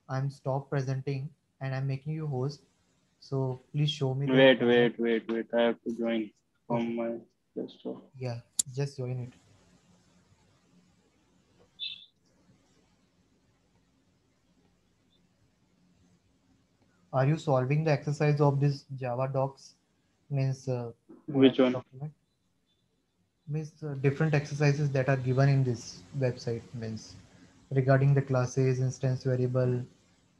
I'm stop presenting and I'm making you host. So please show me the Wait, project. wait, wait, wait. I have to join Okay. from my desktop. Yeah. Just join it. Are you solving the exercise of this Java docs? Means Which Oracle one? document. Means different exercises that are given in this website. Means regarding the classes, instance variable,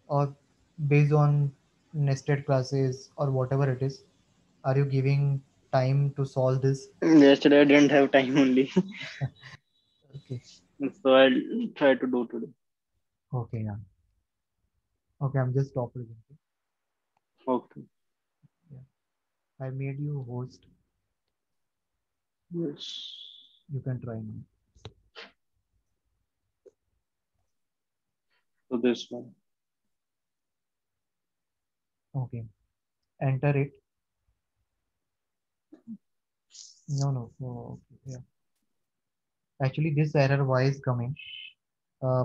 or based on nested classes or whatever it is. Are you giving time to solve this? Yesterday I didn't have time only, Okay. so I'll try to do today. Okay. Yeah. Okay. I'm just stop presenting. Okay. Yeah. I made you host. Yes. You can try now. So this one. Okay. Enter it. No, no. Oh, okay. Yeah. Actually, this error why is coming?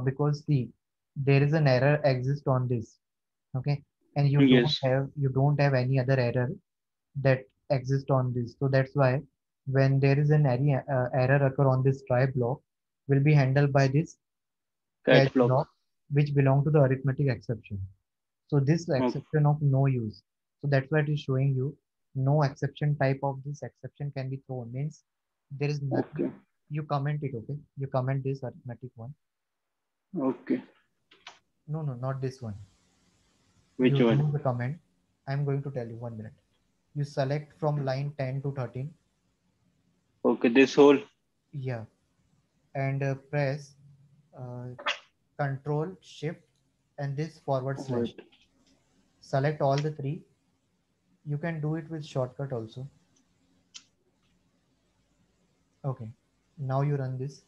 Because see, there is an error exist on this. Okay, and Yes. you don't have any other error that exists on this. So that's why when there is an error occur on this try block, will be handled by this catch Catch block. block, which belong to the arithmetic exception. So this Okay. exception of no use. So that's why it is showing you no exception type of this exception can be thrown. Means there is nothing. Okay. You comment it, okay? You comment this arithmetic one. Okay. No, no, not this one. Which You one? remove the comment. I'm going to tell you 1 minute. You select from line 10 to 13. Okay. This whole. Yeah. And press uh, Control Shift and this forward slash. Wait. Select all the three. You can do it with shortcut also. Okay. Now you run this.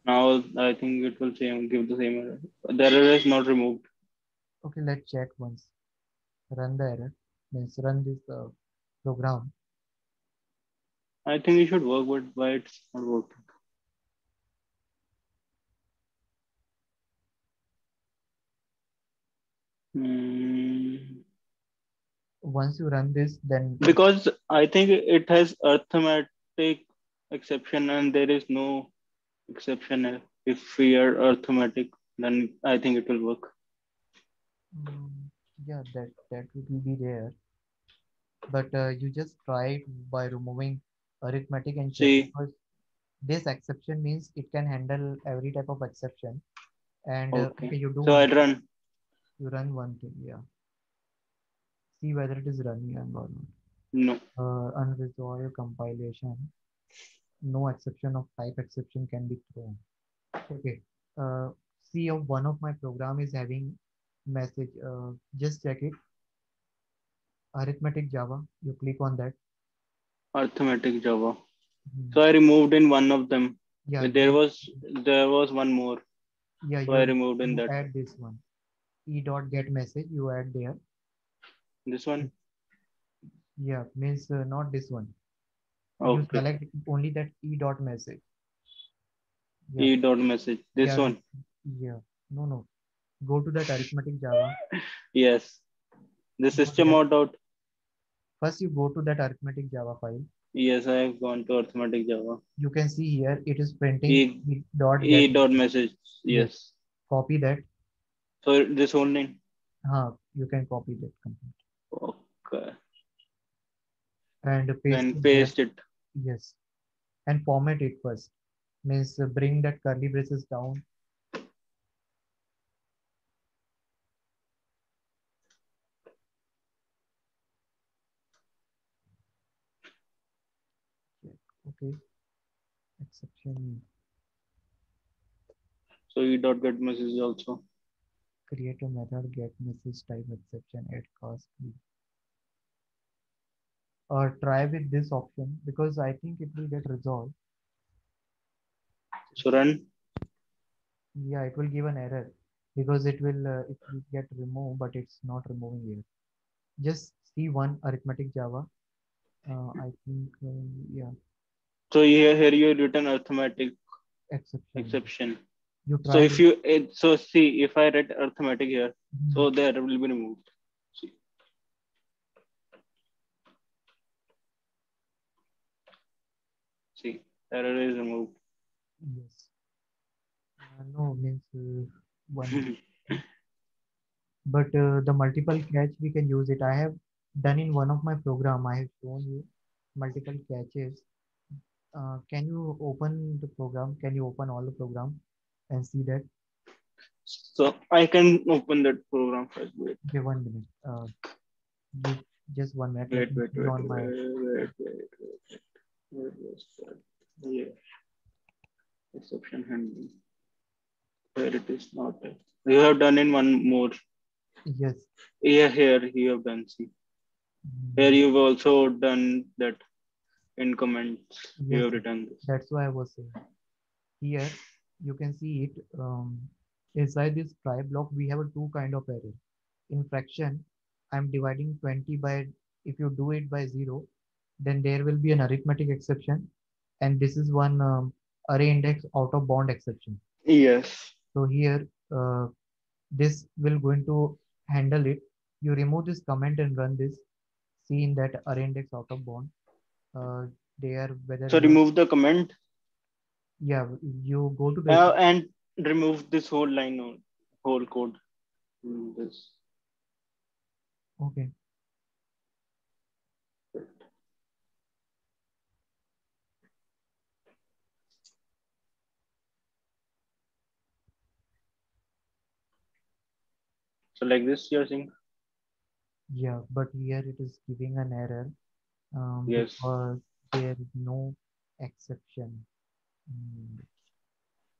Now I think it will same give the same error. The error is not removed. Okay, let's check once. Run the error. Means run this program. I think it should work, but why it's not working? Hmm. Once you run this, then Because I think it has arithmetic exception and there is no exception. If we are arithmetic, then I think it will work. mm, yeah, that will be there. But you just try it by removing arithmetic and check See, because this exception means it can handle every type of exception. And okay. okay, you do So one I'll thing. run. You run one thing, yeah. See whether it is running or not. No. Unresolved compilation. No exception of type exception can be thrown. Okay. Uh, see, one of my program is having message. Just check it. Arithmetic Java. You click on that. Arithmetic Java. Mhm. So I removed in one of them. Yeah, There was one more. yeah. So I You removed in you that. add this one. E dot get message. You add there. This one. Yeah, means not this one. You Okay. select only that e dot message. Yeah, E dot message. This yeah, one. yeah. No, no. Go to that arithmetic Java. Yes. The Go system there. out out. First, you go to that arithmetic Java file. Yes, I have gone to arithmetic Java. You can see here it is printing E e dot E get dot message. message. Yes. Yes. Copy that. So this only. You can copy that complete Okay. and paste Then it there. paste it. Yes, and format it first. Means bring that curly braces down. Check. Okay, exception. So E dot get message also. Create a method get message type exception add cost. Or try with this option because I think it will get resolved. So run. Yeah, it will give an error because it will get removed, but it's not removing here. Just see one arithmetic Java. I think yeah, So here you written arithmetic exception. exception. You So tried if it. so see if I write arithmetic here, Mhm. so the error will be removed. See, see, error is removed. Yes. No, means one. But the multiple catch we can use it. I have done in one of my program. I have shown you multiple catches. Can you open the program? Can you open all the program and see that? So I can open that program first. Wait, Okay, 1 minute. Give just 1 minute. Let wait, me wait, see wait, on my. wait, wait, wait. Where was that? Yeah, exception handling. Where it is not. You have done in one more. Yes. Yeah, here you have done. See, here Mm, you've also done that in comments. You yes, have yes. written this. That's why I was saying. Here you can see it. Inside this try block, we have a two kind of array. In fraction, I'm dividing 20 by, if you do it by 0, then there will be an arithmetic exception. And this is one array index out of bound exception. Yes. So here, this will going to handle it. You remove this comment and run this. See in that array index out of bound. Uh, there, whether So you are, remove the comment yeah, you go to the, and remove this whole line or whole code. This. okay. So like this, you're saying? Yeah, but here it is giving an error Yes. because there is no exception. Mm,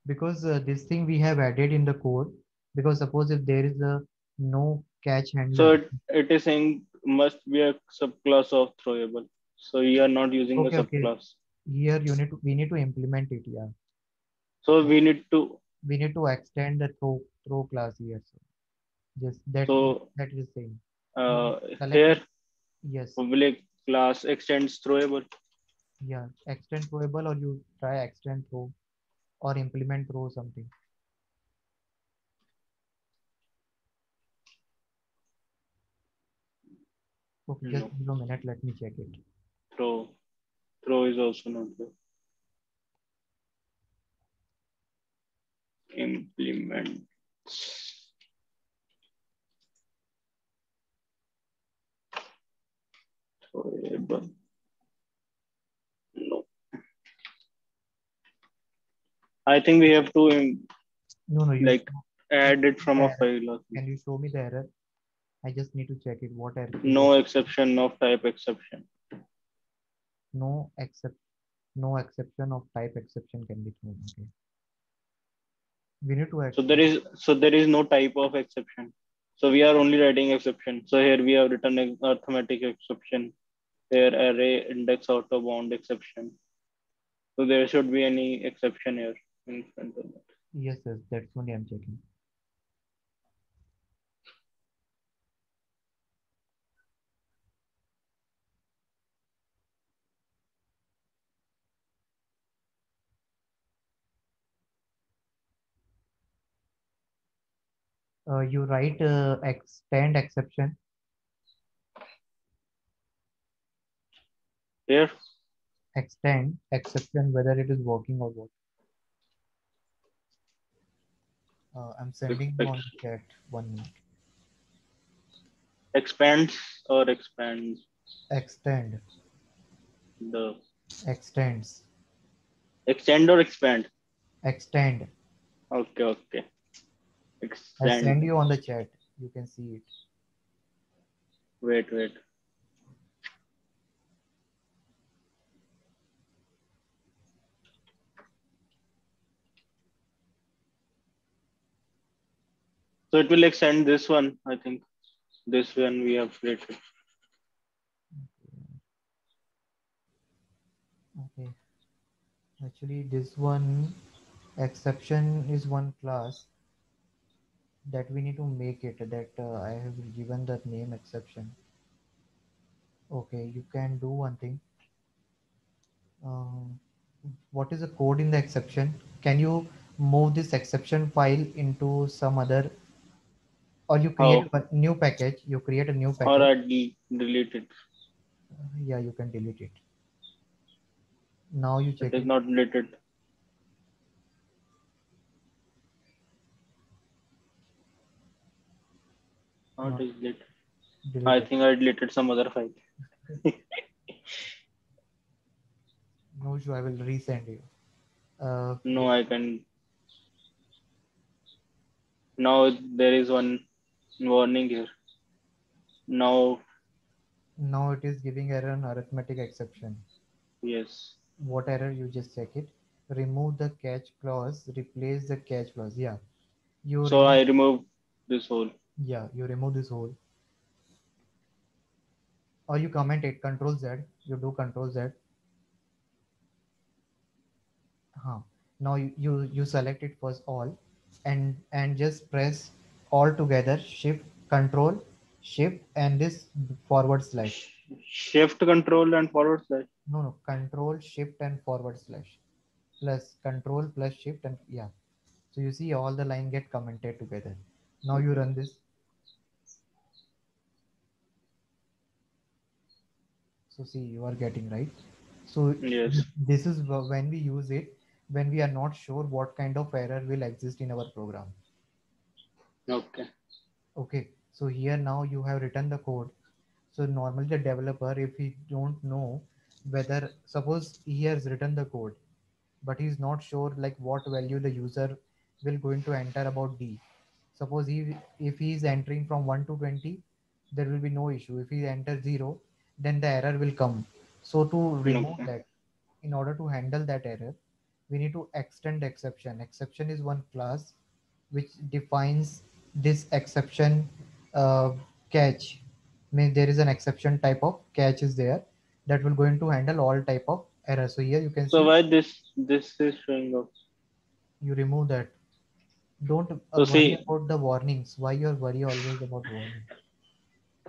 because this thing we have added in the code, because suppose if there is a no catch So handler. it is saying must be a subclass of throwable. So you are not using a Okay, okay. subclass. Here we need to implement it. Yeah, So we need to. we need to extend the throw class here. So just So that is same. You uh, select here yes, public class extends throwable. yeah, extend throwable, or you try extend throw or implement throw something. Okay, just No, give a minute. Let me check it. throw throw is also not there. Implement throwable. No, I think we have to No, no, like you add show it me from the a error. file or Can you show me the error? I just need to check it. What error is that? no exception of type exception. No except no exception of type exception can be thrown. Okay. We need to So there extend. is no type of exception. So we are only writing exception. So here we have written arithmetic exception. Here array index auto bound exception. So there should be any exception here in front of it. Yes, yes, that's only I'm checking. You write extend exception, Here, extend exception, whether it is working or what. I'm sending you on ex- the chat. 1 minute. expands or expands Extend, the extends, extend or expand. extend. Okay, okay. I send Extend. you on the chat. You can see it. Wait, wait. So it will extend this one, I think. This one we have created. Okay. Actually, this one exception is one class that we need to make it, that I have given that name exception. Okay, you can do one thing. Um, what is the code in the exception? Can you move this exception file into some other, or you create How? a new package. You create a new Or package. I delete it. Yeah, you can delete it. Now you It check is it. not deleted. Not Not is deleted. I deleted. think I deleted some other file. No issue. I will resend you. No, I can. Now there is one warning here. Now, now it is giving error an arithmetic exception. yes. What error? You just check it. Remove the catch clause. Replace the catch clause. Yeah, you So remove. I remove this whole. Yeah, you remove this whole, or you comment it. Control Z. You do Control Z. Huh. Now you select it first all, and just press all together. Shift Control Shift and this forward slash. Shift control and forward slash. No, Control Shift and forward slash plus Control plus Shift and yeah. So you see all the line get commented together. Now you run this. So see you are getting right. So Yes. this is when we use it when we are not sure what kind of error will exist in our program. Okay. Okay, so here now you have written the code. So normally the developer, if he don't know whether, suppose he has written the code, but he's not sure like what value the user will going to enter about D. Suppose he if he is entering from 1 to 20, there will be no issue. If he enters 0, then the error will come. So to remove Okay. that, in order to handle that error, we need to extend exception. Exception is one class which defines this exception uh, catch. Means there is an exception type of catch is there that will going to handle all type of error. So here you can So see why this is showing up? you remove that. Don't So worry see, about the warnings. Why you worry always about warning?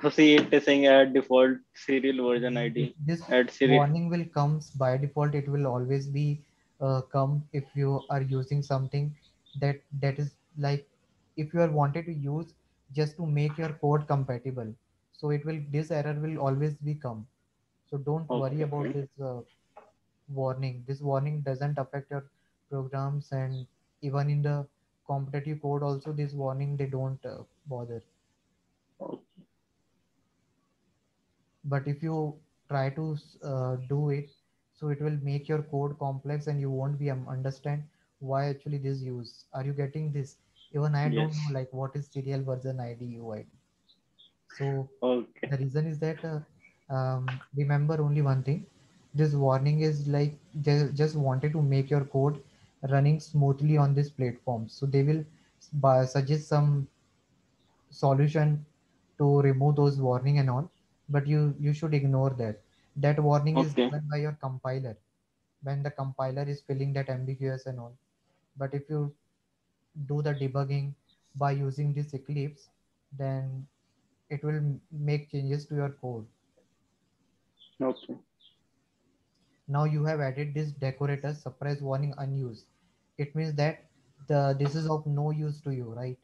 it is saying add default serial version ID. This Add serial. warning will comes by default. It will always be come if you are using something that is like, if you are wanted to use just to make your code compatible, so it will, this error will always be come. So don't worry about Okay. this warning. This warning doesn't affect your programs, and even in the competitive code also this warning they don't bother. Okay. But if you try to do it, so it will make your code complex and you won't be understand why actually this use. Are you getting this? Even I don't know Yes. like what is serial version id uid. So Okay. the reason is that remember only one thing. This warning is like they just wanted to make your code running smoothly on this platform, so they will suggest some solution to remove those warning and all, but you should ignore that. That warning is Okay. given by your compiler when the compiler is filling that ambiguous and all. But if you do the debugging by using this eclipse, then it will make changes to your code. Okay. Now you have added this decorator suppress warning unused. It means that the this is of no use to you, right?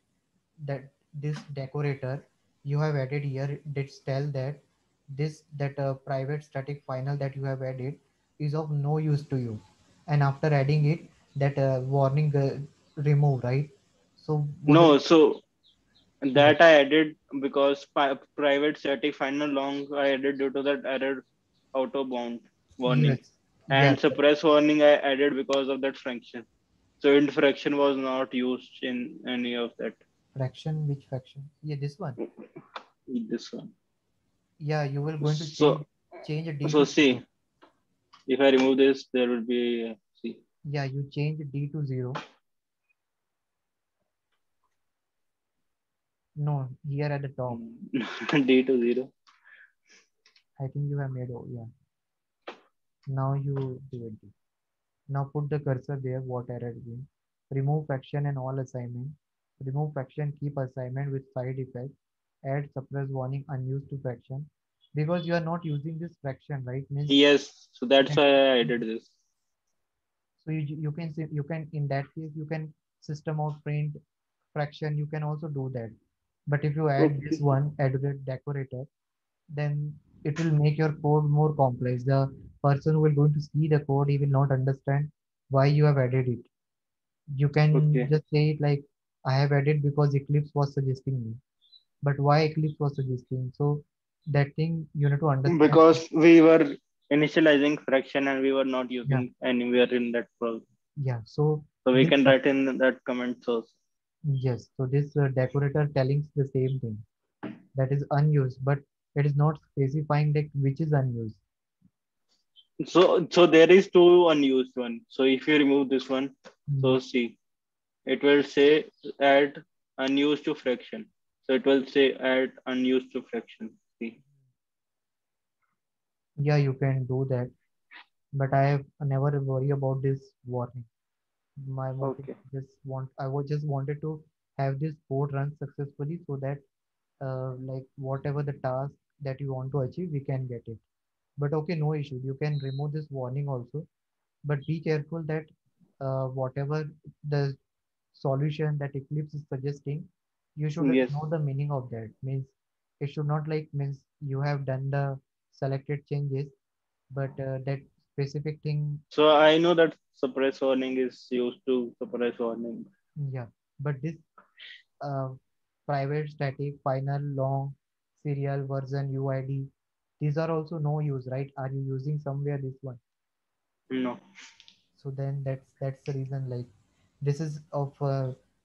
That this decorator you have added here did tell that this that private static final that you have added is of no use to you, and after adding it, that warning remove, right? So what is, No, so yeah, that I added because private static final long I added due to that error auto bound warning. yes, And yes, suppress warning I added because of that fraction. So int fraction was not used in any of that. fraction, which fraction? Yeah, this one. This one. Yeah, you will going to So change d so to see, 0. if I remove this, there will be see. Yeah, you change d to 0. No, here at the top. D to zero. I think you have made, oh yeah. Now you do it. Now put the cursor there, what error again. Remove fraction and all assignment. Remove fraction, keep assignment with side effect. Add suppress warning unused to fraction. Because you are not using this fraction, right? Means Yes, so that's that, why I added this. So you can say, you can, in that case you can system out print fraction, you can also do that. But if you add this Okay. one added decorator, then it will make your code more complex. The person who will going to see the code, he will not understand why you have added it. You can Okay. just say it like, I have added because Eclipse was suggesting me. But why Eclipse was suggesting? So that thing you need to understand. Because we were initializing fraction and we were not Yeah, using anywhere in that program. yeah. So So we this can write in that comment source. yes, so this decorator telling the same thing, that is unused, but it is not specifying like which is unused. So there is two unused one. So if you remove this one, Mm, so see, it will say add unused to fraction. So it will say add unused to fraction. See. yeah, you can do that, but I have never worry about this warning. My motive Okay. just want, I was just wanted to have this code run successfully so that like whatever the task that you want to achieve, we can get it. But okay, no issue. You can remove this warning also, but be careful that whatever the solution that Eclipse is suggesting, you should Yes. know the meaning of that. Means it should not like means you have done the selected changes, but that specific thing, So I know that suppress warning is used to suppress warning. yeah. But this uh, private, static, final, long, serial, version, UID, these are also no use, right? Are you using somewhere this one? No. So then that's the reason, like this is of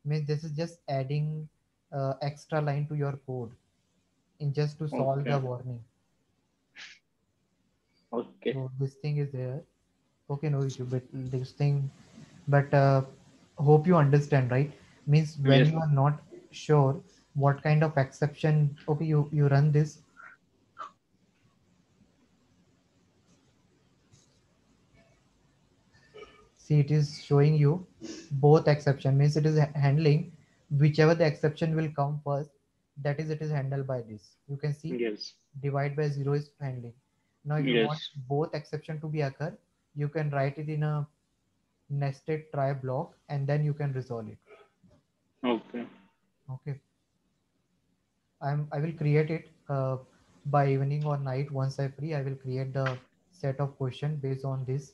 means this is just adding extra line to your code in just to solve the Okay. warning. Okay. So this thing is there. Okay, no issue. But this thing, but hope you understand, right? Means when Yes. you are not sure what kind of exception, okay, you run this. See, it is showing you both exception, means it is handling whichever the exception will come first. That is, it is handled by this. You can see Yes. divide by zero is handling. Now, if you want Yes. both exception to be occur, you can write it in a nested try block and then you can resolve it. Okay. Okay. I will create it by evening or night. Once I free, I will create the set of question based on this.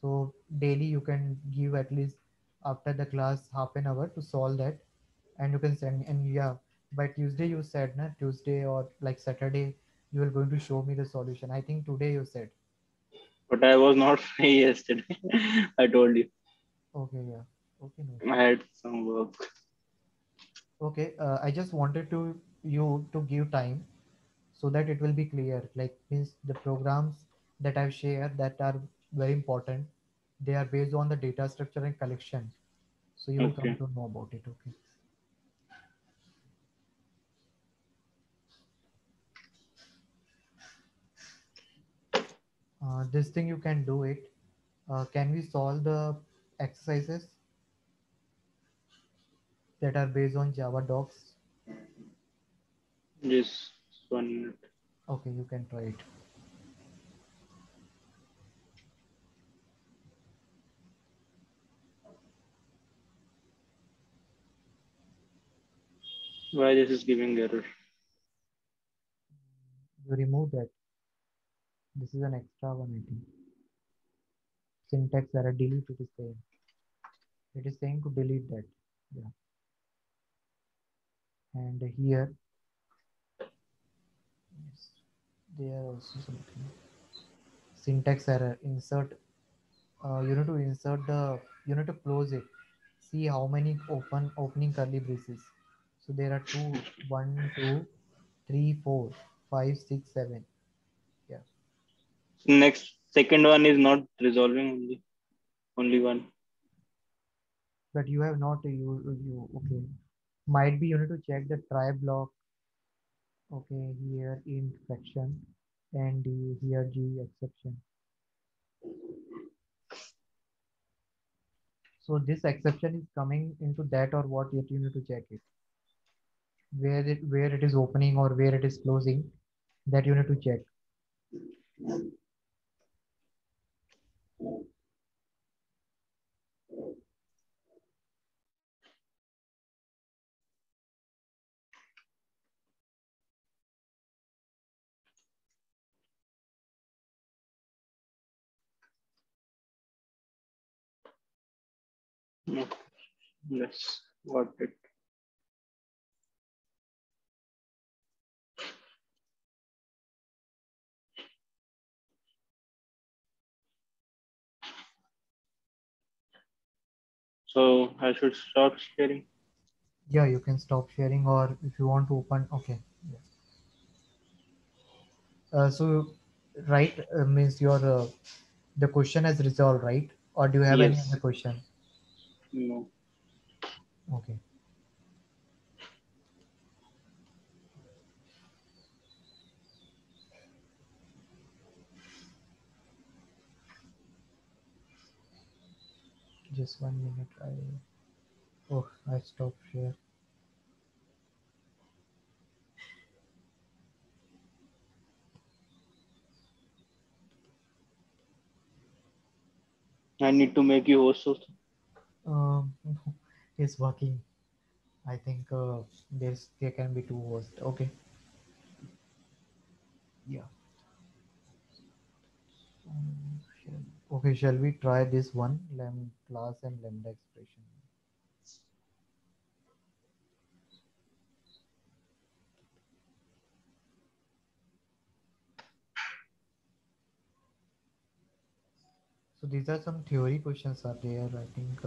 So daily you can give at least after the class half an hour to solve that, and you can send me. And yeah, by Tuesday you said, na, Tuesday or like Saturday you are going to show me the solution. I think today you said. But I was not free yesterday. I told you. Okay, yeah. Okay, no I issue. had some work. Okay, I just wanted to you to give time so that it will be clear. Like means the programs that I've shared that are very important, they are based on the data structure and collection. So you will come Okay. to know about it. Okay. This thing you can do it. Can we solve the exercises that are based on Java docs? Just 1 minute. Okay, you can try it. Why this is giving error? You remove that. This is an extra one, I think. Syntax error, delete it is saying. It is saying to delete that. Yeah. And here, yes, they are also something. Syntax error. Insert. You need to insert the. You need to close it. See how many opening curly braces. So there are two, one, two, three, four, five, six, seven. Yeah. Next, second one is not resolving only. Only one. But you have not you okay. Might be you need to check the try block. Okay, here in section and here G exception. So this exception is coming into that or what, yet you need to check it. Where it is opening or where it is closing, that you need to check. Okay. Yes, got it. So I should stop sharing. Yeah, you can stop sharing, or if you want to open, okay. Yeah. So, right, means your the question has resolved, right? Or do you have any other Yes. question? No. Okay, just 1 minute. I stopped share. I need to make you host also. No, it's working. I think there can be two hosts. Okay, yeah. Okay, shall we try this one? Class and lambda expression. So these are some theory questions are there. I think.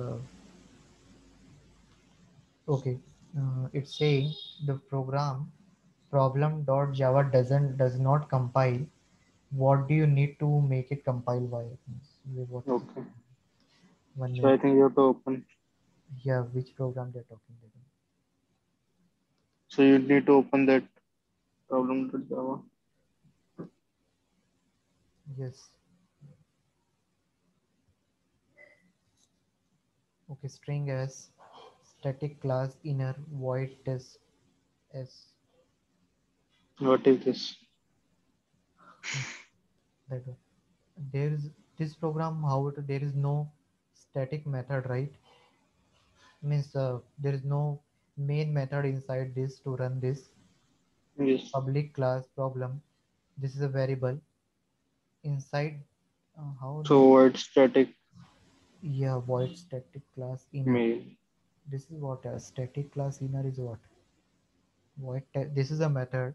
Okay, it's saying the program problem.java does not compile. What do you need to make it compile by? What is it? Okay. 1 minute. So I think you have to open. Yeah, which program they're talking about? So you need to open that problem.java. Yes. Okay, string s static class inner void test s. What is this? That one. There is this program. However, there is no static method, right? Means there is no main method inside this to run this Yes. public class problem. This is a variable inside. How So they? void static Yeah, void static class inner. main. This is what a static class inner is what this is a method,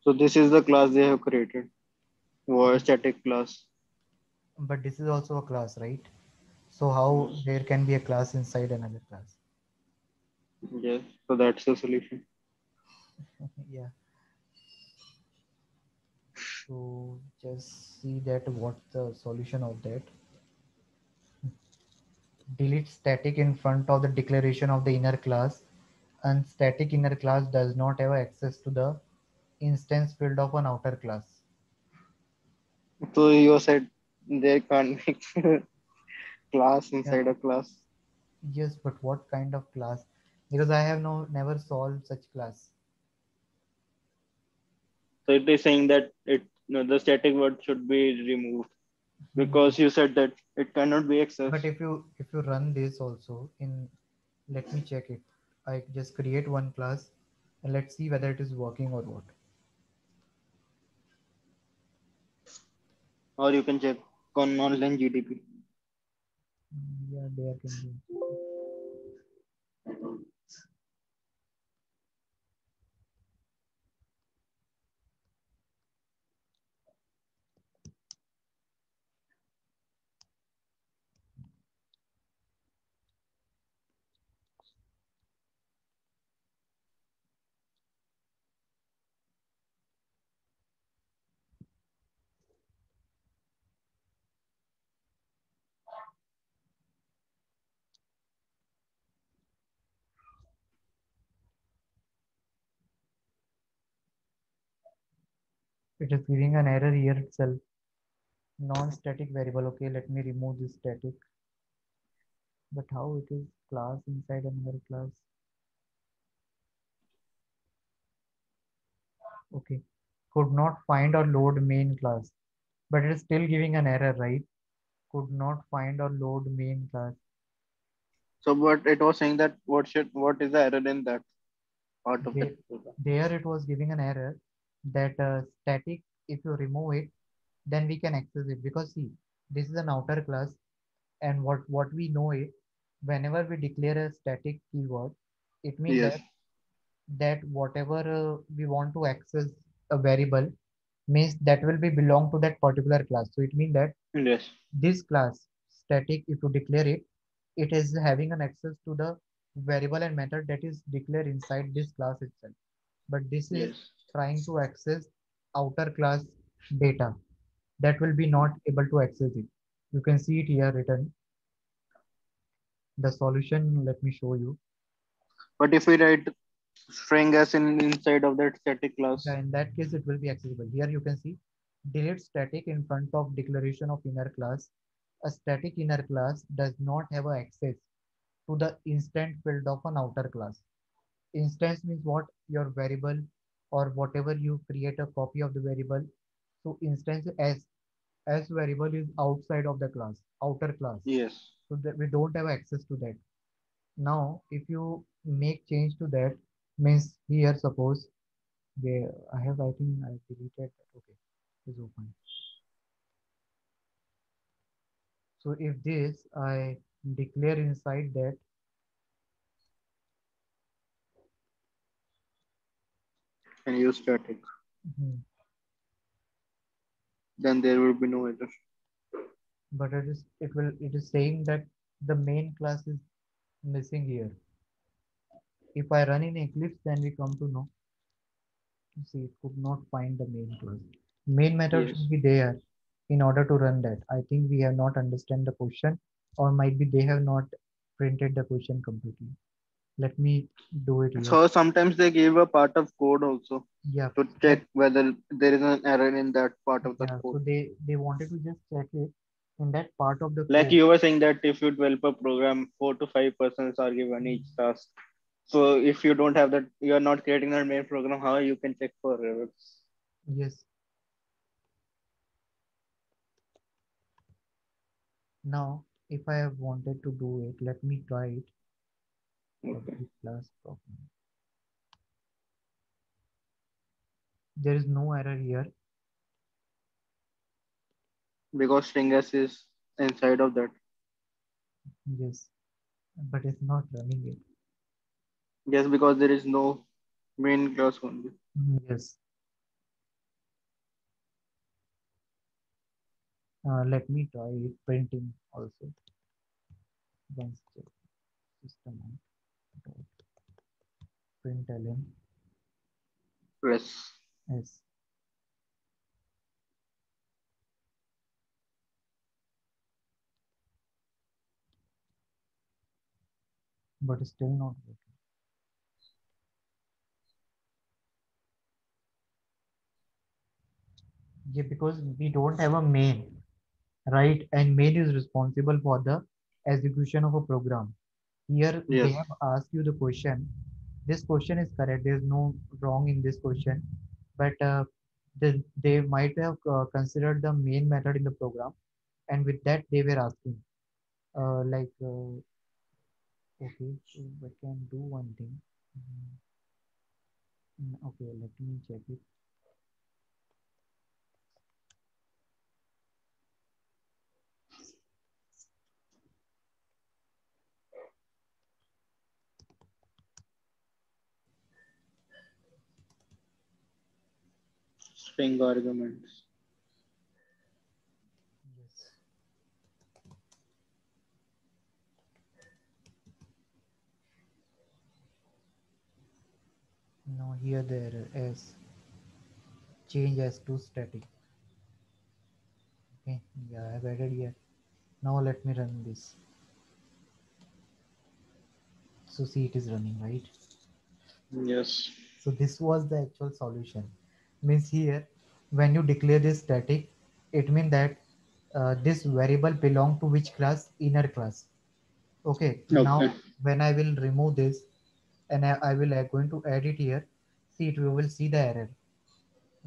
So this is the class they have created. Void static class. but this is also a class, right? So how Yes. there can be a class inside another class? Yes. So that's the solution. Yeah. So just see that what's the solution of that. Delete static in front of the declaration of the inner class, and static inner class does not have access to the instance field of an outer class. So you said they can't make class Yeah. inside a class. Yes, but what kind of class? Because I have never solved such class. So it is saying that it no, the static word should be removed because you said that it cannot be But accessed. if you run this also in, let me check it. I just create one class and let's see whether it is working or what. Or you can check on online GDP. Yeah, there can be. It is giving an error here itself. Non-static variable. Okay, let me remove this static. But how it is class inside another class? Okay. Could not find or load main class. But it is still giving an error, right? Could not find or load main class. So but it was saying that what is the error in that part of the They, program? there it was giving an error that static, if you remove it, then we can access it. Because see, this is an outer class, and what we know it, whenever we declare a static keyword, it means Yes. that whatever we want to access a variable means that will be belong to that particular class. So it means that Yes. this class static, if you declare it, it is having an access to the variable and method that is declared inside this class itself. But this is Yes. trying to access outer class data that will be not able to access it. You can see it here written. The solution, let me show you. But if we write string as in inside of that static Yeah, class, in that case, it will be accessible. Here you can see delete static in front of declaration of inner class. A static inner class does not have a access to the instant field of an outer class. Instance means what? Your variable or whatever you create a copy of the variable. So instance as variable is outside of the class, outer class. yes. So that we don't have access to that. Now, if you make change to that, means here suppose where I have, I think I deleted. Okay, is open. So if this I declare inside that, And use static, mhm, then there will be no error. but it is saying that the main class is missing here. If I run in Eclipse, then we come to know. See, it could not find the main class. Main method Yes. should be there in order to run that. I think we have not understand the question, or might be they have not printed the question completely. Let me do it here. So sometimes they give a part of code also Yeah, to that check whether there is an error in that part of the yeah. code. So they wanted to just check it in that part of the Like code. you were saying that if you develop a program, 4 to 5 persons are given each task. So if you don't have that, you are not creating that main program. How you can check for errors? Yes. Now, if I have wanted to do it, let me try it. Okay. Public class problem. There is no error here. Because string s is inside of that. Yes, but it's not running it. Yes, because there is no main class only. Yes. Let me try it printing also. Once check system out dot println Yes. s, but still not working. Yeah, because we don't have a main, right? And main is responsible for the execution of a program. Here they Yes. have asked you the question. This question is correct. There is no wrong in this question, but they might have considered the main method in the program, and with that they were asking, okay, so we can do one thing. Okay, let me check it. String arguments. Yes. Now here there is change as to static. Okay, yeah, I've added here. Now let me run this. So see, it is running, right? Yes. So this was the actual solution. Means here, when you declare this static, it means that this variable belong to which class? Inner class. Okay. Okay. Now when I will remove this and I will going to add it here, see it, we will see the error.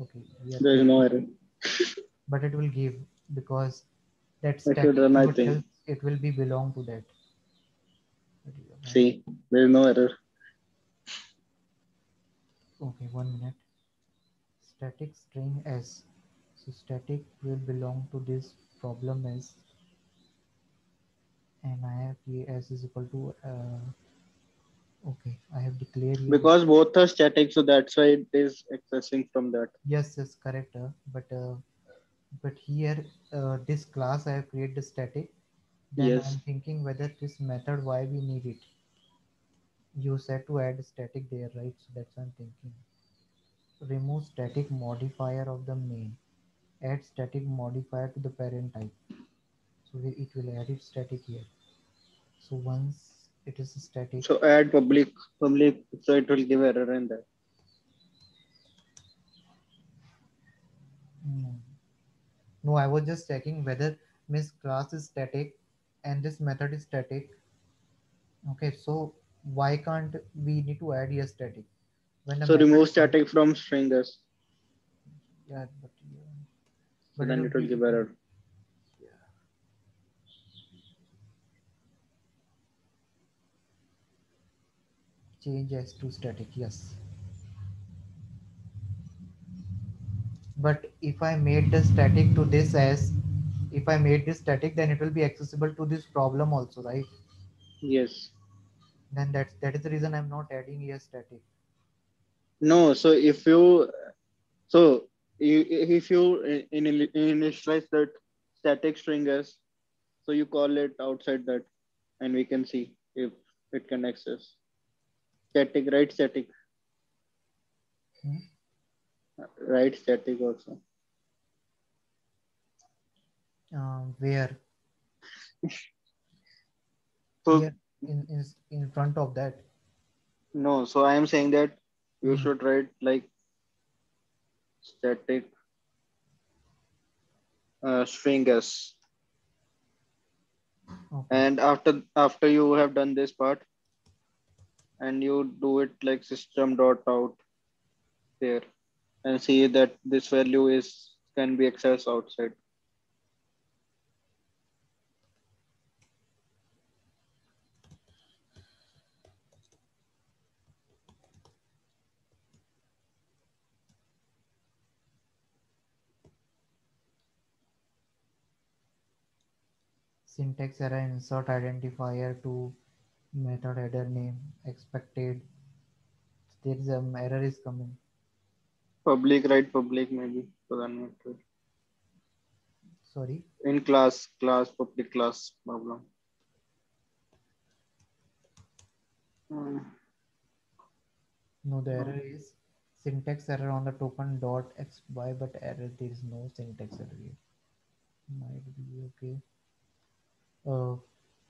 Okay, here, There is no error. but it will give because that I should static run, I keyword think. tells it will be belong to that. See, there is no error. Okay, 1 minute. Static string s. So static will belong to this problem as and I have s is equal to okay, I have declared here. Because both are static, so that's why it is accessing from that. Yes, yes, correct. But here this class I have created static. Then Yes. I'm thinking whether this method why we need it. You said to add static there, right? So that's what I'm thinking. Remove static modifier of the main. Add static modifier to the parent type. So it will add it static here. So once it is static, So add public, so it will give error in that. no, no, I was just checking whether Miss class is static and this method is static. Okay, so why can't we need to add here static when the So method remove is already, static from stringers, yeah, but so it then will it will be give it will error. change s to static. Yes, but if I made the static to this as if I made this static, then it will be accessible to this problem also, right? Yes. Then that is the reason I'm not adding here static. No. So if you so if you initialize that static string as, so you call it outside that, and we can see if it can access static, right? Static, Hmm? right? Static also. Where So here in front of that. no. So I am saying that you Hmm. should write like static string as, Okay. and after you have done this part, and you do it like system dot out there, and see that this value is can be accessed outside. Syntax error insert identifier to method header name expected. There is a error is coming. Public, right? Public maybe, so then Sorry. in class public class problem. Hmm. No, the error is syntax error on the token dot xy, but error there is no syntax error here. Might be okay. Uh,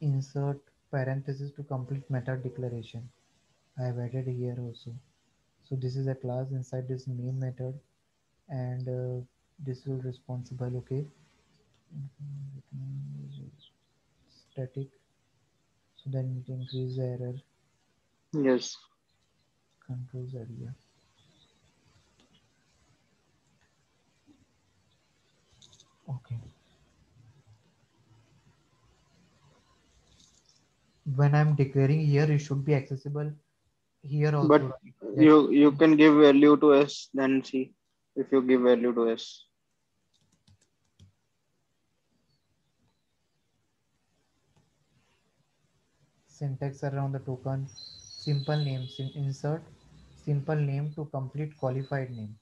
insert parenthesis to complete method declaration. I have added here also. So this is a class inside this main method, and this will responsible. Okay, static. So then it increase the error Yes. controls area. Okay. When I'm declaring here, it should be accessible here But also, right? That you can give value to s, then see if you give value to s. syntax around the token, simple name, insert simple name to complete qualified name,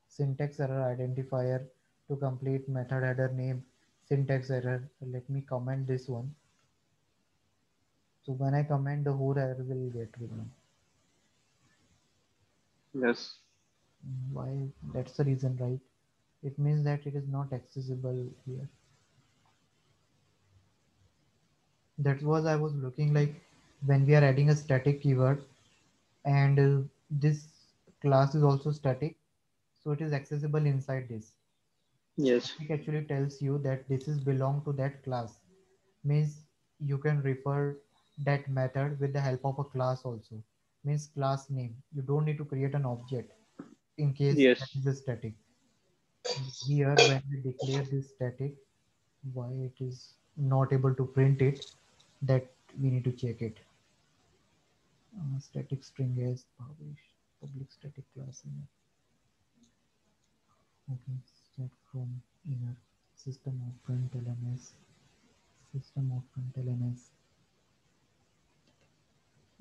syntax error identifier to complete method header name, syntax error. Let me comment this one. So when I comment, the whole error will get removed. Yes. Why? That's the reason, right? It means that it is not accessible here. That was I was looking like when we are adding a static keyword and this class is also static, so it is accessible inside this. Yes. Static actually tells you that this is belong to that class, means you can refer that method with the help of a class also, means class name. You don't need to create an object in case that Yes. is a static. Here when we declare this static, why it is not able to print it, that we need to check it. Static string is public static class inner. Okay, start from inner system of print lms System of containers.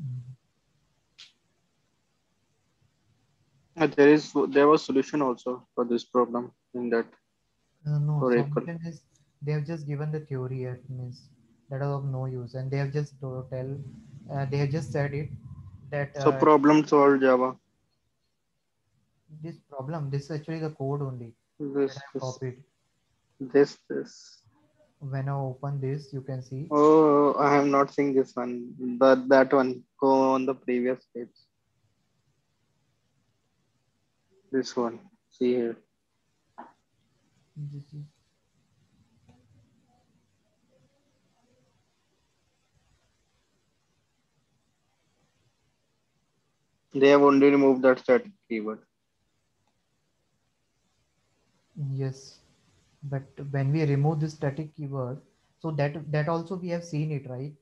Mm. There was solution also for this problem in that No, Oracle. solution is they have just given the theory. It means that are of no use, and they have just tell. They have just said it that So problem solved Java. this problem. This is actually the code only that This I have this copied. this. When I open this, you can see. Oh, I have not seen this one. That one. Go on the previous page. This one. See here. This is They have only removed that static keyword. yes, but when we remove this static keyword, so that also we have seen it, right?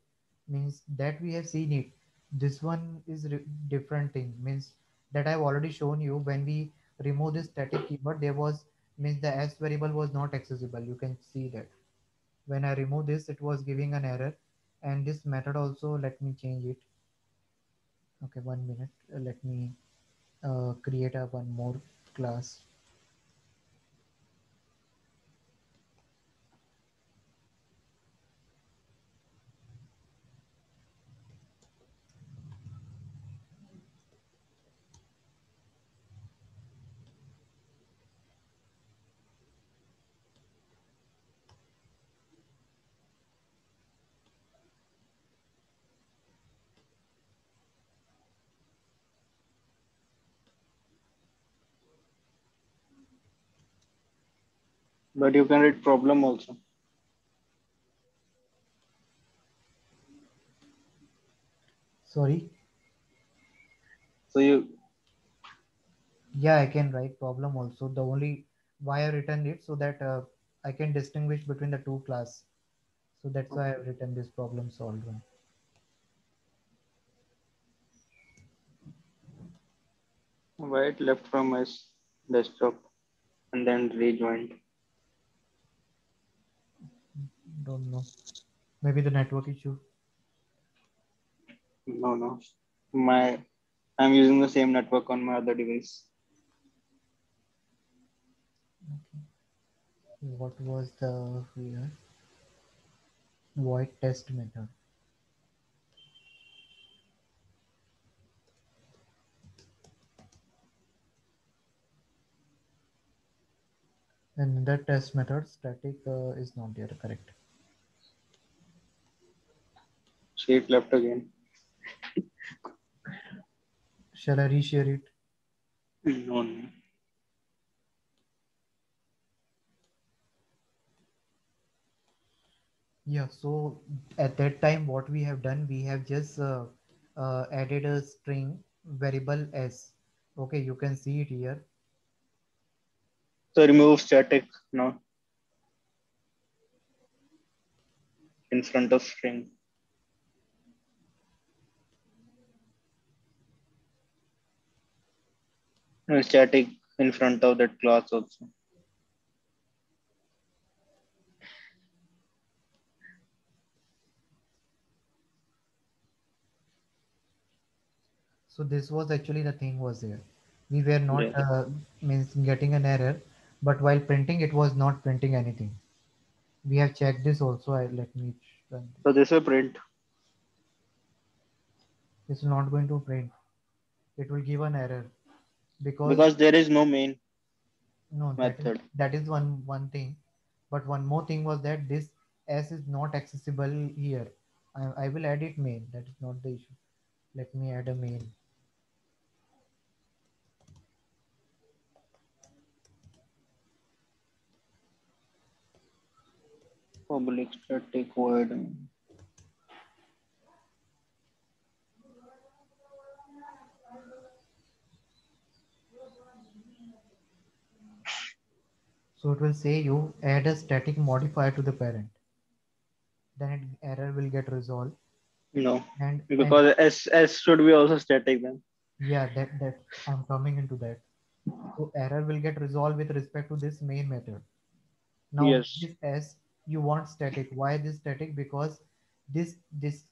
Means that we have seen it. This one is different thing. Means that I've already shown you. When we remove this static keyword, there was means the s variable was not accessible. You can see that when I remove this, it was giving an error, and this method also. Let me change it. Okay, 1 minute. Let me create a one more class. But you can read problem also. Sorry. So you Yeah, I can write problem also. The only why I written it so that I can distinguish between the two class. So that's why I've written this problem solved one. right left from my desktop and then rejoined. Don't know. Maybe the network issue. No, no. My I'm using the same network on my other device. Okay. What was the here? Void test method. And the test method static is not there. Correct. Sheet left again. Shall I reshare it? No, no. Yeah. So at that time, what we have done, we have just added a string variable s. Okay, you can see it here. So remove static now in front of string. Static in front of that class also. So this was actually the thing was there. We were not Yeah. means getting an error, but while printing, it was not printing anything. We have checked this also. Let me run this. So this will print It's not going to print. It will give an error because because there is no main no, method. that is one thing. But one more thing was that this s is not accessible here. I will add it main. That is not the issue. Let me add a main. Public static void. So it will say you add a static modifier to the parent. Then error will get resolved. No, And because S should be also static then. yeah, that I'm coming into that. So error will get resolved with respect to this main method. Now Yes. this s you want static. Why this static? Because this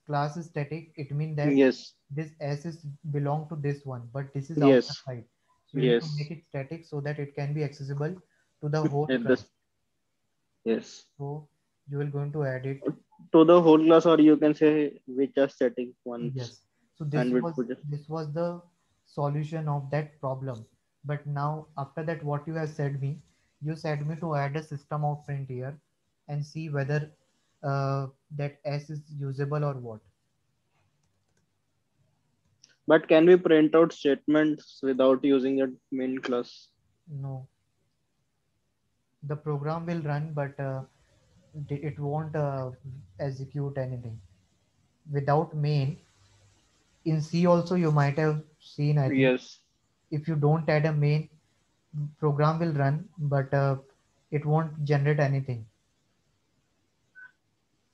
class is static. It means that Yes. this s is belong to this one, but this is outer Yes. side. So you need to Yes. make it static so that it can be accessible to the whole At class. this. Yes. So you will going to add it. To the whole class, or you can say which are static ones, Yes. So and which would just. this was the solution of that problem. But now after that, what you have said me, you said me to add a system out print here and see whether that s is usable or what. But can we print out statements without using a main class? No, the program will run, but it won't execute anything without main. In C also you might have seen, I think, Yes. if you don't add a main, program will run, but it won't generate anything,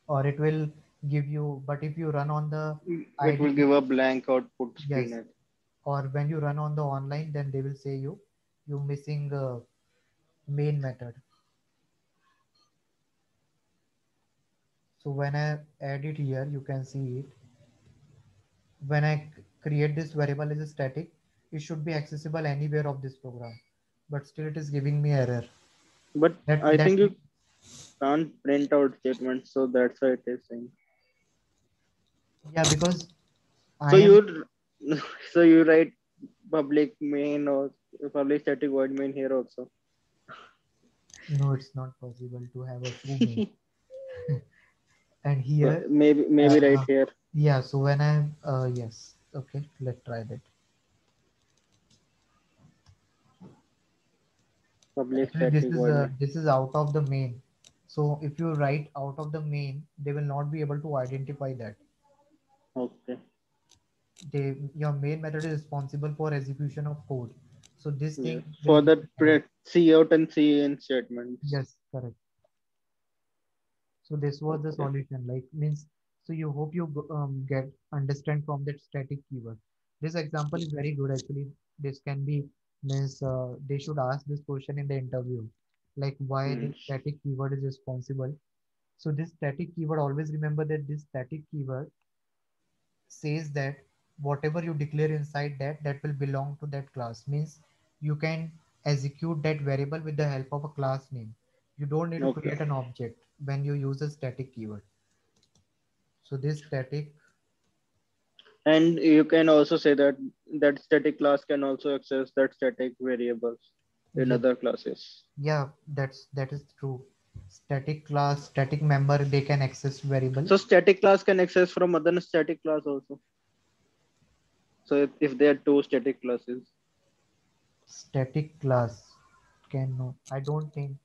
or it will give you. But if you run on the It will IDE, give a blank output screen. yes, or when you run on the online, then they will say you missing main method. So when I add it here, you can see it. When I create this variable as a static, it should be accessible anywhere of this program, but still it is giving me error. But I That think you can't print out statements, so that's why it is saying. Yeah, because So I am. you, so you write public main or public static void main here also. No, it's not possible to have a two main. And So here, maybe right uh, here yeah. So when I yes, okay, let's try that. public Actually, this static is void main. out of the main. So if you write out of the main, they will not be able to identify that. Okay. Your main method is responsible for execution of code. So this Yes. thing will For give the error. print C out and C in statements. Yes, correct. So this was the Okay. solution. Like means. So you hope you get understand from that static keyword. This example is very good actually. This can be means they should ask this question in the interview, like why Hmm. the static keyword is responsible. So this static keyword, always remember that this static keyword says that whatever you declare inside that will belong to that class. Means you can execute that variable with the help of a class name. You don't need to Okay. create an object when you use a static keyword. So this static, And you can also say that that static class can also access that static variables in yeah, other classes. yeah, that is true. Static class, static member, they can access variable. So static class can access from other static class also. So if there are two static classes. Static class can no, I don't think.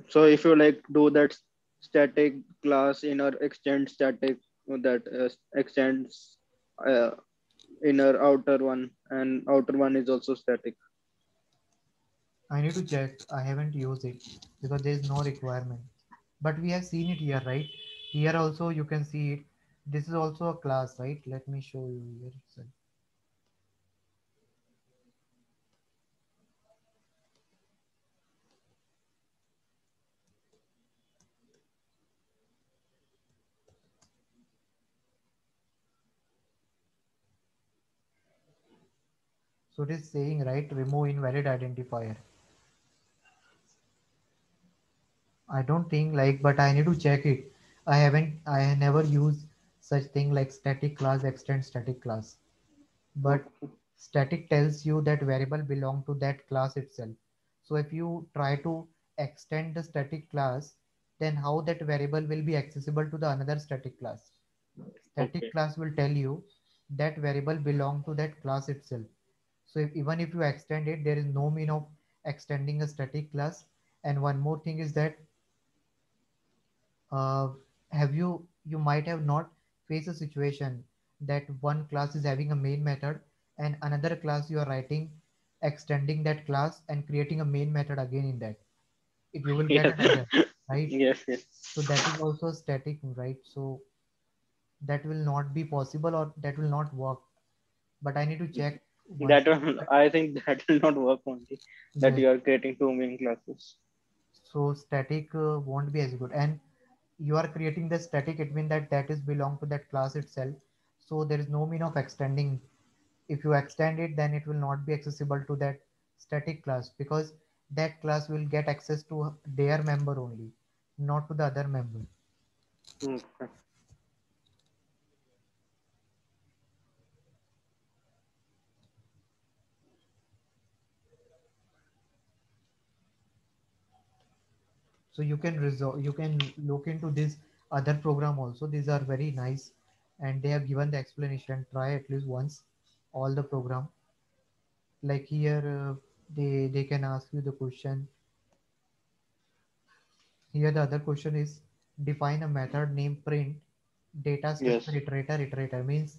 So if you like do that static class inner extend static that extends uh, inner outer one, and outer one is also static. I need to check. I haven't used it because there is no requirement. But we have seen it here, right? Here also you can see it. This is also a class, right? Let me show you here itself. So it is saying, right, remove invalid identifier. I don't think like, but I need to check it. I never used such thing like static class, extend static class. But Okay. static tells you that variable belong to that class itself. So if you try to extend the static class, then how that variable will be accessible to the another static class? Static Okay. class will tell you that variable belong to that class itself. So even if you extend it, there is no mean of extending a static class. And one more thing is that uh, have you might have not faced a situation that one class is having a main method and another class you are writing extending that class and creating a main method again in that, it you will get Yes. an error, right? Yes. Yes. So that is also static, right? So that will not be possible or that will not work, but I need to check once That more. will, I think that will not work only. That Yes. you are creating two main classes. So static won't be as good. And you are creating the static, it means that that is belong to that class itself. So there is no mean of extending. If you extend it, then it will not be accessible to that static class, because that class will get access to their member only, not to the other member. Okay. So you can resolve, you can look into this other program also. These are very nice, and they have given the explanation. Try at least once all the program. Like here, they can ask you the question. Here the other question is, define a method name print data structure Yes. iterator. Iterator means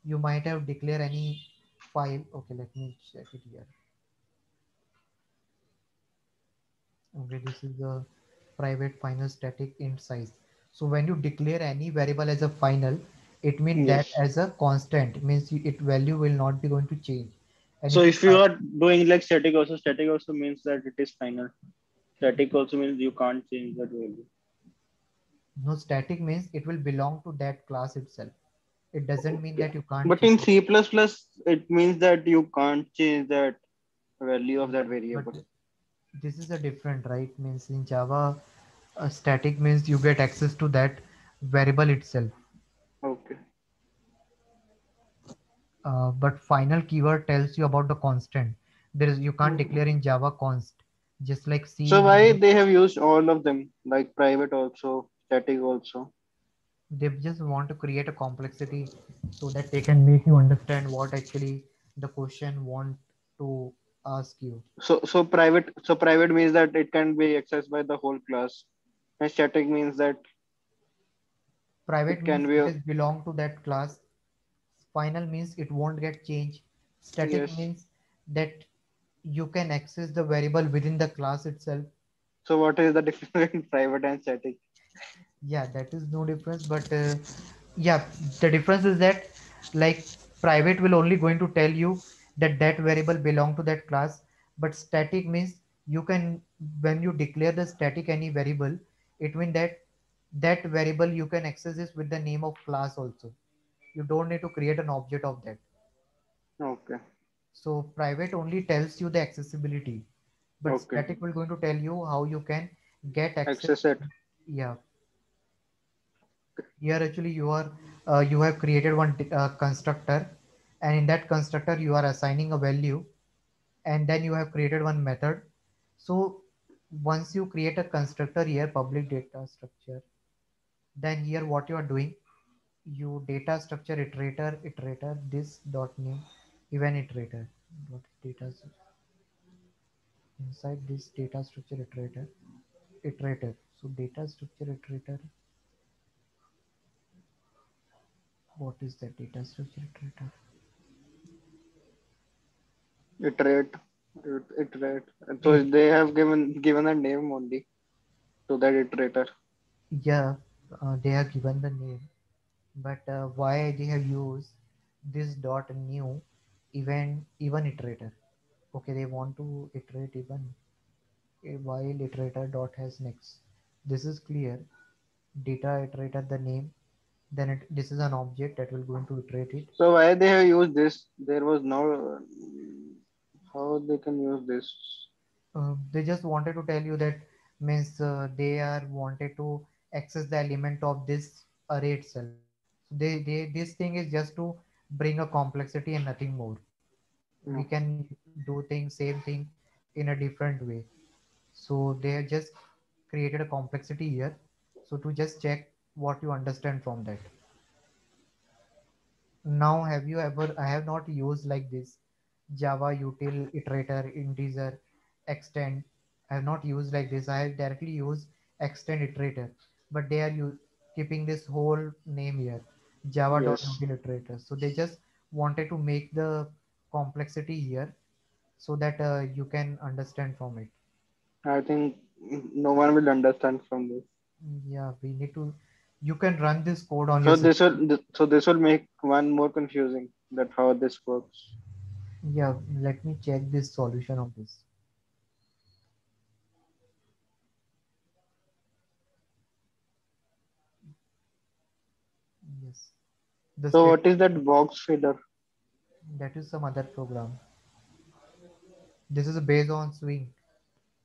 you might have declare any file. Okay, let me check it here. Okay, this is the private final static int size. So when you declare any variable as a final, it means that Yes. as a constant means it value will not be going to change. And So if you if you are doing like static also means that it is final. Static also means you can't change that value. no, static means it will belong to that class itself. It doesn't mean Okay. that you can't But change in it. C++, it means that you can't change that value of that But variable. this is a different, right? Means in Java, static means you get access to that variable itself. Okay. But final keyword tells you about the constant. There is, you can't Mhm. declare in Java const. Just like C, So why they have used all of them, like private also, static also? they just want to create a complexity so that they can make you understand what actually the question want to ask you. So private means that it can be accessed by the whole class, and static means that Private it can means be it a, is belong to that class. Final means it won't get changed. Static yes. means that you can access the variable within the class itself. So what is the difference between private and static? Yeah, that is no difference, but yeah, the difference is that like private will only going to tell you that that variable belong to that class, but static means you can, when you declare the static any variable, it means that that variable you can access this with the name of class also. You don't need to create an object of that. Okay. So private only tells you the accessibility, but Okay. static will going to tell you how you can get access. Access it. Yeah, here actually you are you have created one constructor, and in that constructor you are assigning a value, and then you have created one method. So once you create a constructor here, public data structure, then here what you are doing, you data structure iterator this dot new event iterator dot data inside this data structure iterator. So data structure iterator, what is that data structure iterator? Iterate. Iterate. So they have given a name only to that iterator. Yeah, they have given the name, but why they have used this dot new event even iterator? Okay, they want to iterate even while iterator dot has next. This is clear. Data iterator the name. Then this is an object that will going to iterate it. So why they have used this? There was no how they can use this. They just wanted to tell you that means they are wanted to access the element of this array itself. So they this thing is just to bring a complexity and nothing more. We No. can do things same thing in a different way. So they have just created a complexity here. So to just check what you understand from that. Now have you ever, I have not used like this Java util iterator integer extend. I have not used like this. I have directly used extend iterator, but they are keeping this whole name here, Yes. java.util iterator. So they just wanted to make the complexity here so that you can understand from it. I think no one will understand from this. Yeah, we need to. You can run this code on your So this system. will so this will make one more confusing that how this works. Yeah, let me check this solution of this. The So state what is that box filler? that is some other program. This is based on Swing,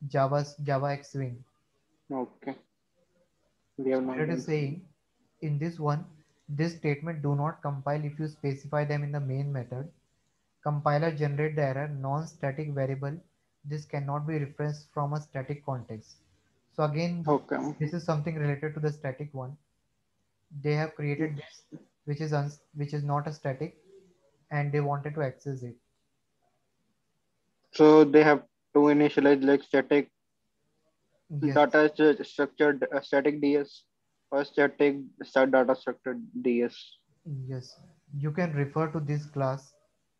Java X Swing. Okay, we have So not what it done. is saying in this one, this statement do not compile if you specify them in the main method. Compiler generate the error non-static variable. This cannot be referenced from a static context. So again, Okay. this is something related to the static one. They have created this, which is not a static, and they wanted to access it. So they have to initialize like static Yes, data structured static DS or static start data structured DS. yes. You can refer to this class,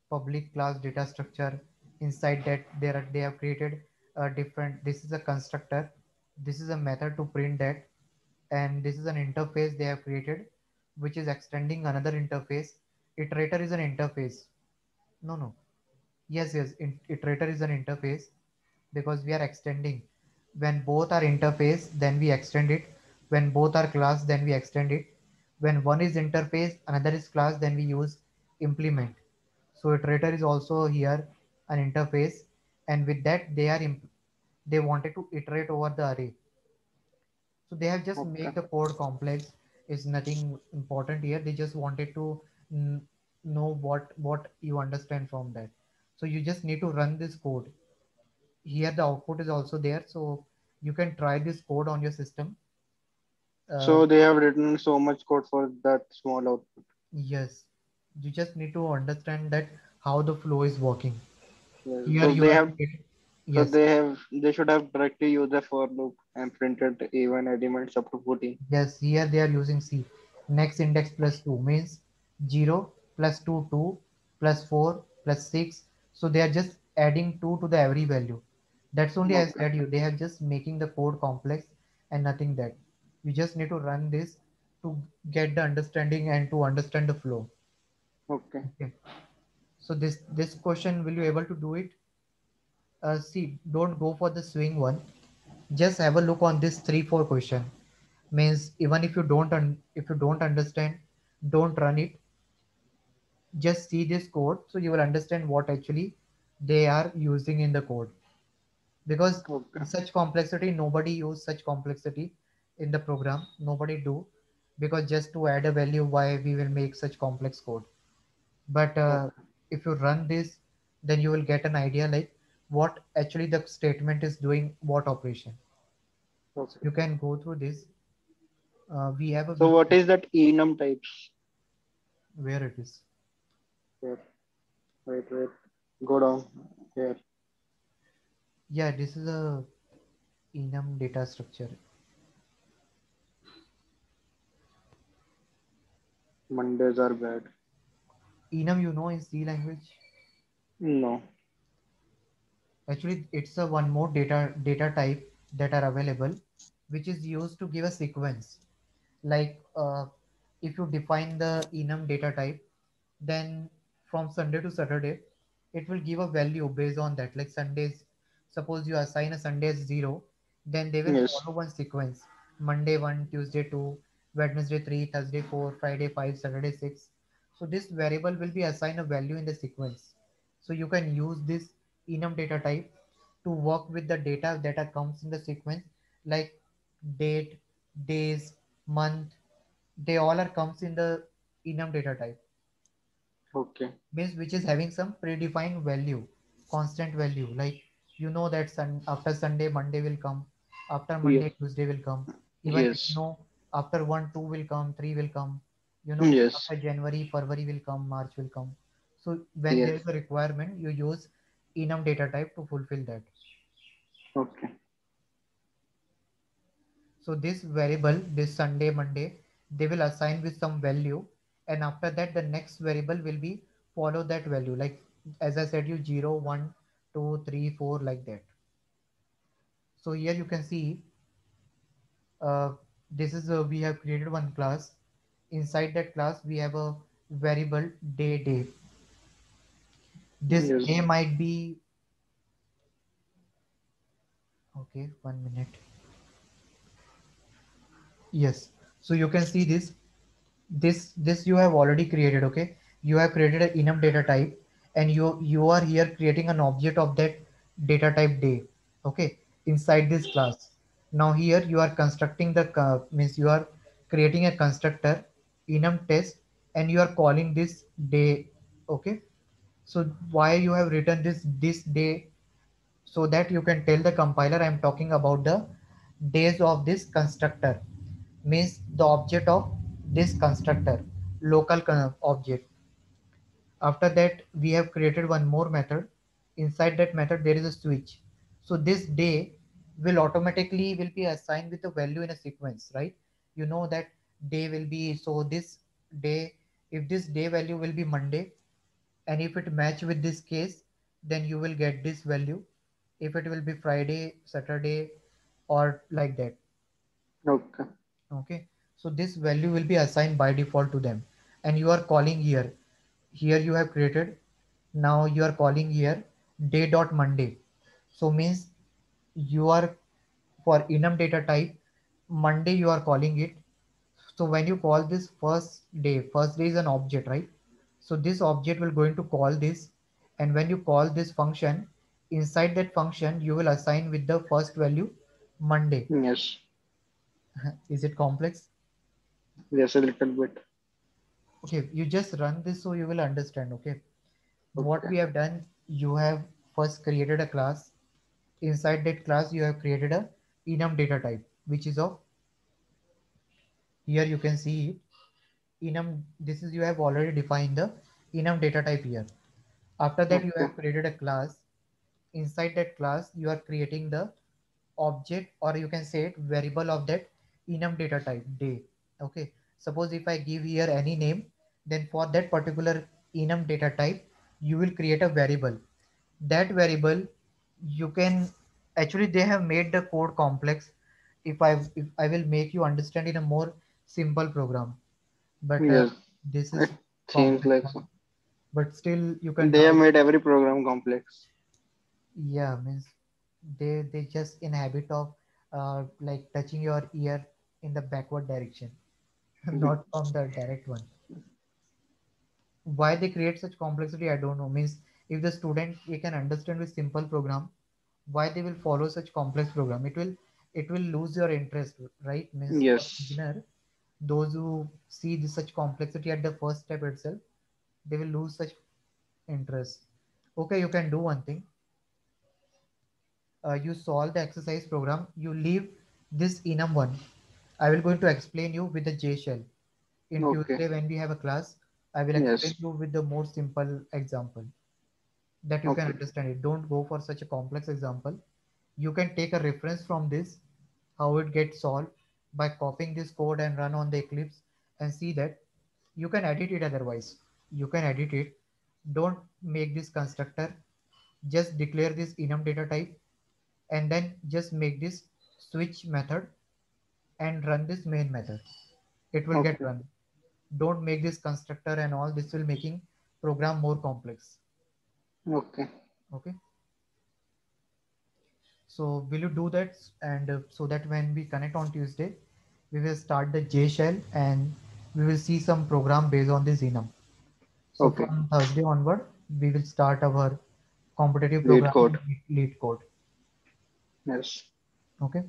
public class data structure. Inside that, they have created a different. This is a constructor. This is a method to print that, and this is an interface they have created, which is extending another interface. Iterator is an interface. No, no. Yes, yes. Iterator is an interface because we are extending. When both are interface, then we extend it. When both are class, then we extend it. When one is interface, another is class, then we use implement. So iterator is also here an interface, and with that they wanted to iterate over the array. So they have just Okay. make the code complex. Is nothing important here. They just wanted to mm, know what you understand from that. So you just need to run this code. Here the output is also there, so you can try this code on your system. uh, So they have written so much code for that small output. yes, you just need to understand that how the flow is working. Yes. Here you have to get, So yes, they should have directly used a for loop and printed even elements up to 14. yes, here they are using C. Next index plus 2 means 0 plus 2 2 plus 4 plus 6. So they are just adding 2 to the every value. That's only I Okay. said you. They have just making the code complex and nothing that. You just need to run this to get the understanding and to understand the flow. Okay. Okay. So this question, will you able to do it? See, don't go for the swing one. Just have a look on this 3 4 question. Means even if you if you don't understand, don't run it. Just see this code so you will understand what actually they are using in the code. Because Okay. in such complexity, nobody use such complexity in the program. Nobody do, because just to add a value, why we will make such complex code. But Okay. if you run this, then you will get an idea like what actually the statement is doing, what operation. So Okay. you can go through this. We have a So what is that enum types? where it is. Here. Wait, wait. Go down. Here. Yeah, this is a enum data structure. Mondays are bad. Enum, you know, in C language. No. Actually, it's a one more data type that are available, which is used to give a sequence. Like if you define the enum data type, then from Sunday to Saturday, it will give a value based on that. Like Sundays, suppose you assign a Sunday as 0, then they will Yes. follow one sequence: Monday 1, Tuesday 2, Wednesday 3, Thursday 4, Friday 5, Saturday 6. So this variable will be assigned a value in the sequence. So you can use this enum data type to work with the data that are comes in the sequence, like date, days, month. They all are comes in the enum data type, Okay. means which is having some predefined value, constant value. Like you know that after Sunday Monday will come, after Yeah. Monday Tuesday will come. Even if you Yes. know after 1 2 will come, 3 will come, you know Yes. after January February will come, March will come. So when there Yes. is a requirement, you use enum data type to fulfill that. Okay. So this variable, this Sunday Monday, they will assign with some value, and after that the next variable will be follow that value, like as I said you 0 1 2 3 4 like that. So here you can see, this is we have created one class. Inside that class we have a variable day. This Yes. day might be, okay, 1 minute. Yes, so you can see this. this you have already created. Okay, you have created an enum data type, and you are here creating an object of that data type day. Okay, inside this class. Now here you are constructing the means you are creating a constructor enum test, and you are calling this day. Okay, so why you have written this day? So that you can tell the compiler I am talking about the days of this constructor, means the object of this constructor, local object. After that we have created one more method. Inside that method there is a switch. So this day will automatically will be assigned with a value in a sequence, right? You know that day will be, so this day, if this day value will be Monday, and if it match with this case, then you will get this value. If it will be Friday, Saturday, or like that. Okay. Okay, so this value will be assigned by default to them, and you are calling here. Here you have created. Now you are calling here day dot Monday. So means you are, for enum data type Monday you are calling it. So when you call this first day is an object, right? So this object will going to call this, and when you call this function, inside that function you will assign with the first value Monday. Yes. Is it complex? Yes, a little bit. Okay, you just run this so you will understand. Okay, what Okay. we have done, you have first created a class. Inside that class you have created a enum data type, which is of, here you can see it, enum. This is, you have already defined the enum data type here. After that you Okay. have created a class. Inside that class you are creating the object, or you can say it variable of that enum data type day. Okay, suppose if I give here any name, then for that particular enum data type you will create a variable. That variable, you can, actually they have made the code complex. If I will make you understand in a more simple program, but Yes. this is It seems complex like one. so. But still you can They have try. made every program complex. Yeah, means they just in habit of like touching your ear in the backward direction, not from the direct one. Why they create such complexity I don't know. Means if the student he can understand with simple program, why they will follow such complex program? It will lose your interest, right? Means for Yes. beginner, those who see this such complexity at the first step itself, they will lose such interest. Okay, you can do one thing. You solve the exercise program, you leave this enum one. I will going to explain you with the J shell. In Okay. Tuesday when we have a class, I will explain Yes. you with the more simple example, that you can Okay. understand it. Don't go for such a complex example. You can take a reference from this, how it gets solved, by copying this code and run on the Eclipse and see that. You can edit it otherwise. You can edit it. Don't make this constructor. Just declare this enum data type, and then just make this switch method and run this main method. It will get Okay. run. Don't make this constructor and all. This will making program more complex. Okay. Okay. So will you do that? And so that when we connect on Tuesday, we will start the J shell, and we will see some program based on this enum. So Okay. from Thursday onward, we will start our competitive Lead programming code. lead code. Yes. Okay.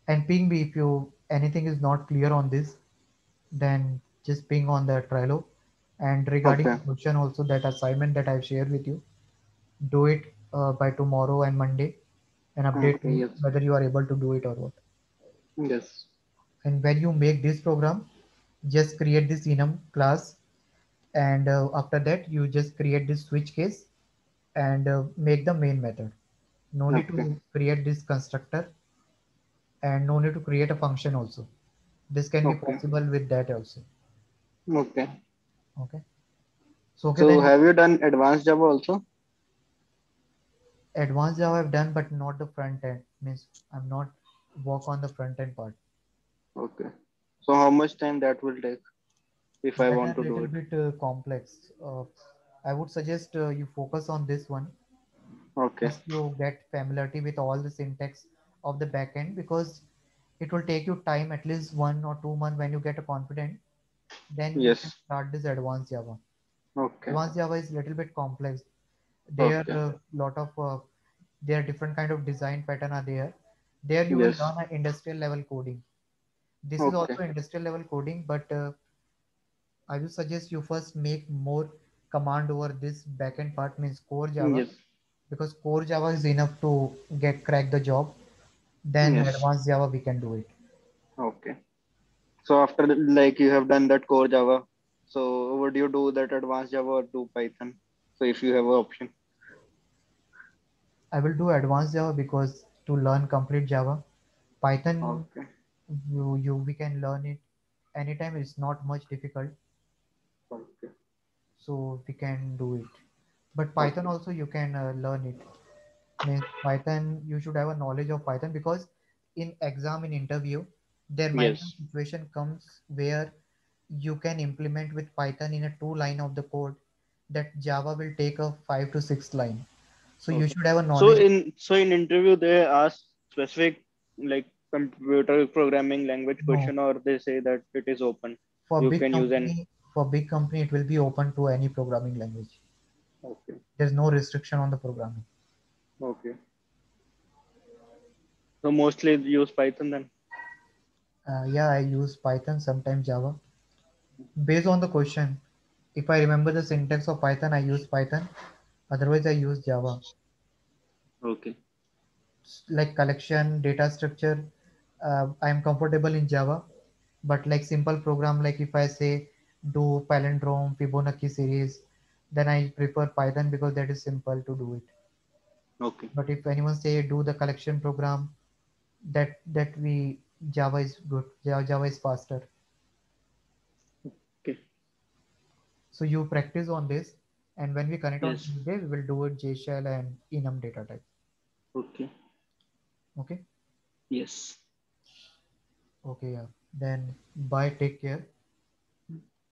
And ping me if you anything is not clear on this, then just ping on the Trello. And regarding Okay. the question also, that assignment that I've shared with you, do it by tomorrow and Monday, and update Okay. me Yes. whether you are able to do it or what. Yes. And when you make this program, just create this enum class, and after that you just create this switch case, and make the main method. No need Okay. to create this constructor, and no need to create a function also. This can be Okay. possible with that also. Okay. Okay, so okay So then. have you done advanced Java also? Advanced Java I've done, but not the front end. Means I'm not work on the front end part. Okay. So how much time that will take if I That want are to do little it? bit complex. I would suggest you focus on this one. Okay. First, you get familiarity with all the syntax of the backend, because it will take you time, at least 1 or 2 months when you get a confident. then you can Yes. start this advanced Java. Okay. Advanced Java is little bit complex. There Okay. are lot of there are different kind of design pattern are there. There you will Yes. learn a industrial level coding. This is Okay. also industrial level coding, but I will suggest you first make more command over this backend part, means core Java, Yes. because core Java is enough to get crack the job. Then Yes. advanced Java we can do it. Okay. So after like you have done that core Java, so would you do that advanced Java or do Python? So if you have an option. I will do advanced Java because to learn complete Java, Python Okay. you we can learn it anytime. It's not much difficult, Okay. so we can do it. But Python Okay. also you can learn it. Means Python you should have a knowledge of Python, because in exam, in interview, there might be Yes. a situation comes where you can implement with Python in a two line of the code that Java will take a 5 to 6 line. So you Okay. should have a So knowledge. in interview they ask specific like computer programming language No, question, or they say that it is open. for You big can use an. company, for big company it will be open to any programming language. Okay. There's no restriction on the programming. Okay. So mostly use Python then. Yeah, I use Python, sometimes Java. Based on the question, if I remember the syntax of Python, I use Python. Otherwise, I use Java. Okay. Like collection, data structure, I am comfortable in Java. But like simple program, like if I say do palindrome, Fibonacci series, then I prefer Python because that is simple to do it. Okay. But if anyone say do the collection program, that we Java is good. Java is faster. Okay. So you practice on this, and when we connect on Yes. Tuesday, we will do it JShell and enum data type. Okay. Okay. Yes. Okay. Yeah. Then bye. Take care.